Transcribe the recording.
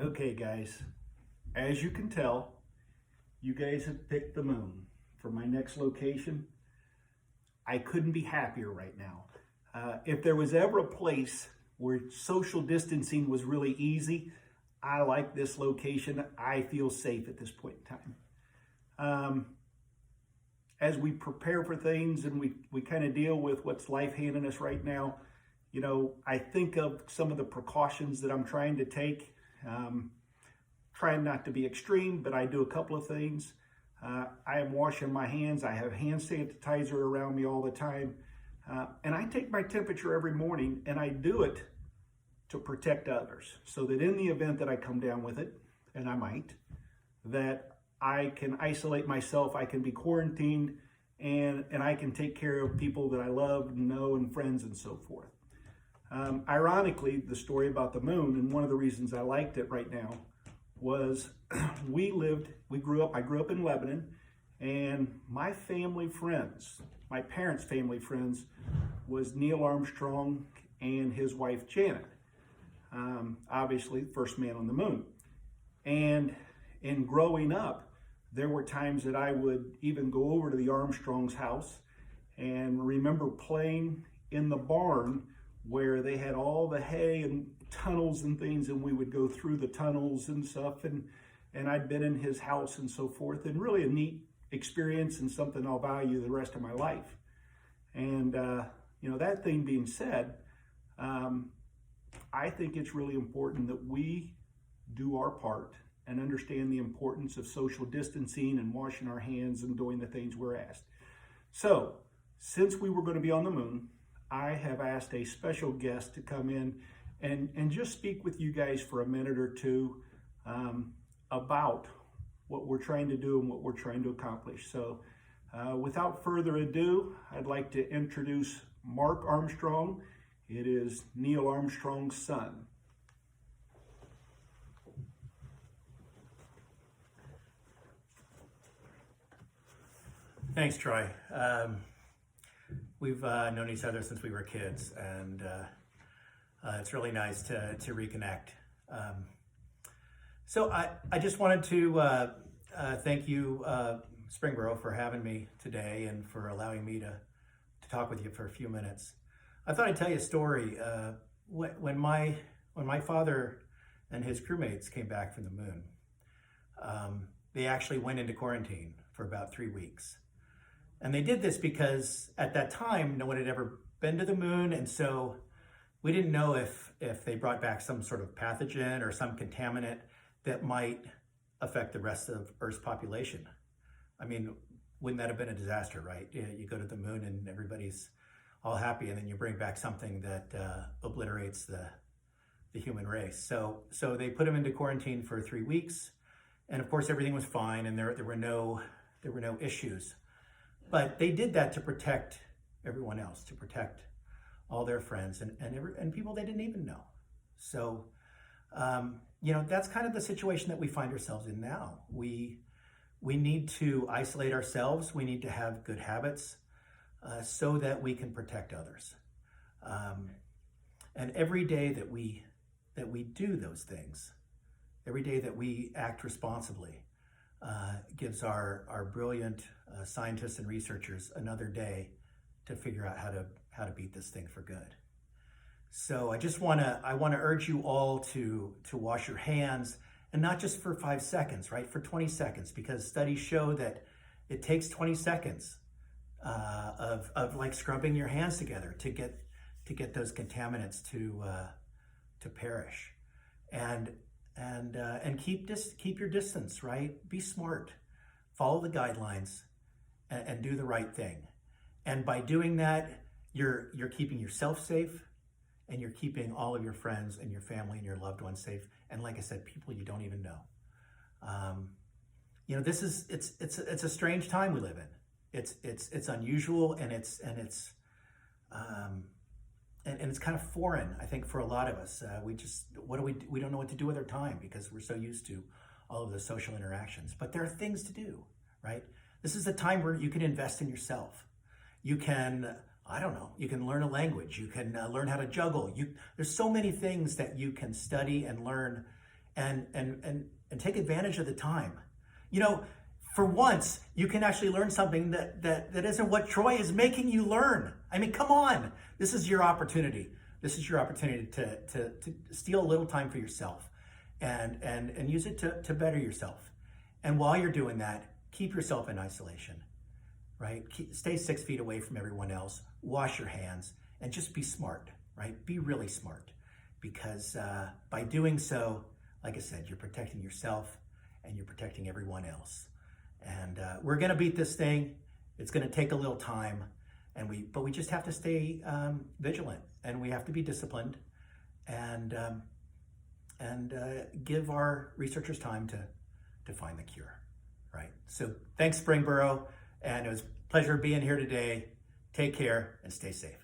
Okay, guys, as you can tell, you guys have picked the moon for my next location. I couldn't be happier right now. If there was ever a place where social distancing was really easy, I like this location. I feel safe at this point in time. As we prepare for things and we kind of deal with what's life handing us right now, I think of some of the precautions that I'm trying to take. Trying not to be extreme, but I do a couple of things. I am washing my hands. I have hand sanitizer around me all the time. And I take my temperature every morning, and I do it to protect others so that in the event that I come down with it, and I might, that I can isolate myself, I can be quarantined, and I can take care of people that I love and know and friends and so forth. Ironically, the story about the moon, and one of the reasons I liked it right now, was I grew up in Lebanon, and my family friends, my parents' family friends, was Neil Armstrong and his wife Janet. Obviously, first man on the moon. And in growing up, there were times that I would even go over to the Armstrong's house and remember playing in the barn where they had all the hay and tunnels and things, and we would go through the tunnels and stuff, and I'd been in his house and so forth, and really a neat experience and something I'll value the rest of my life. And that thing being said, I think it's really important that we do our part and understand the importance of social distancing and washing our hands and doing the things we're asked. So, since we were going to be on the moon, I have asked a special guest to come in and just speak with you guys for a minute or two about what we're trying to do and what we're trying to accomplish. So without further ado, I'd like to introduce Mark Armstrong. It is Neil Armstrong's son. Thanks, Troy. We've known each other since we were kids, and it's really nice to reconnect. So I just wanted to thank you, Springboro, for having me today and for allowing me to talk with you for a few minutes. I thought I'd tell you a story. When my father and his crewmates came back from the moon, they actually went into quarantine for about 3 weeks. And they did this because at that time, no one had ever been to the moon. And so we didn't know if they brought back some sort of pathogen or some contaminant that might affect the rest of Earth's population. I mean, wouldn't that have been a disaster, right? You go to the moon and everybody's all happy, and then you bring back something that obliterates the human race. So they put them into quarantine for 3 weeks. And of course, everything was fine, and there were no issues. But they did that to protect everyone else, to protect all their friends and people they didn't even know. So, that's kind of the situation that we find ourselves in now. We need to isolate ourselves. We need to have good habits so that we can protect others. And every day that we do those things, every day that we act responsibly, gives our brilliant scientists and researchers another day to figure out how to beat this thing for good. So I want to urge you all to wash your hands, and not just for 5 seconds, right? For 20 seconds, because studies show that it takes 20 seconds of like scrubbing your hands together to get those contaminants to perish. And keep your distance, right? Be smart, follow the guidelines, and do the right thing. And by doing that, you're keeping yourself safe, and you're keeping all of your friends and your family and your loved ones safe. And like I said, people you don't even know. It's a strange time we live in. It's unusual, and it's kind of foreign, I think, for a lot of us. We don't know what to do with our time because we're so used to all of the social interactions. But there are things to do, right? This is a time where you can invest in yourself. You can, you can learn a language. You can learn how to juggle. There's so many things that you can study and learn and take advantage of the time. You know, for once, you can actually learn something that isn't what Troy is making you learn. I mean, come on. This is your opportunity. This is your opportunity to steal a little time for yourself and use it to better yourself. And while you're doing that, keep yourself in isolation, right? Stay 6 feet away from everyone else. Wash your hands and just be smart, right? Be really smart, because by doing so, like I said, you're protecting yourself and you're protecting everyone else. And we're going to beat this thing. It's going to take a little time, but we just have to stay vigilant, and we have to be disciplined, and give our researchers time to find the cure, right? So thanks, Springboro, and it was a pleasure being here today. Take care and stay safe.